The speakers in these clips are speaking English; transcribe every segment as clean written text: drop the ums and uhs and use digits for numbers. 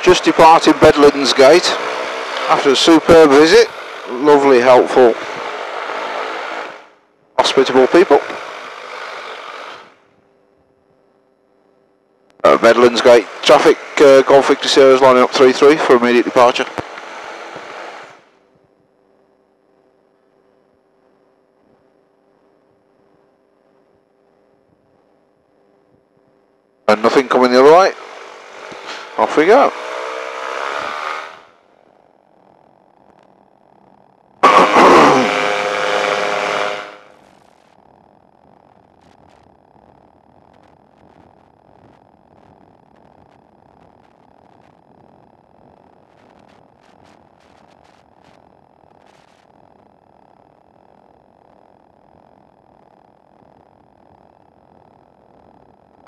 Just departed Bedlands gate after a superb visit. Lovely, helpful, hospitable people. Bedlands gate traffic, Golf Victor Sierra's lining up 3-3 for immediate departure. And nothing coming the other way. Off we go.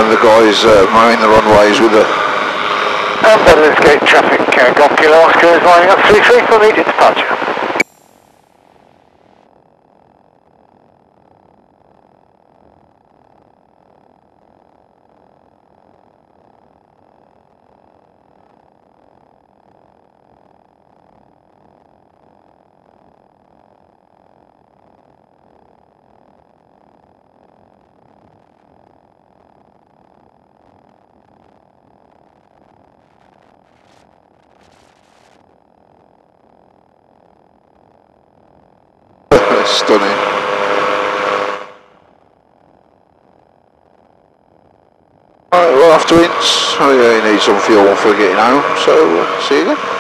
And the guys mowing the runways with the Bedlands gate traffic, Golf Kilo Oscar is lining up 3-3 for immediate departure. stunning. Alright, well after Ince, oh yeah, he needs some fuel for getting home, so see you again.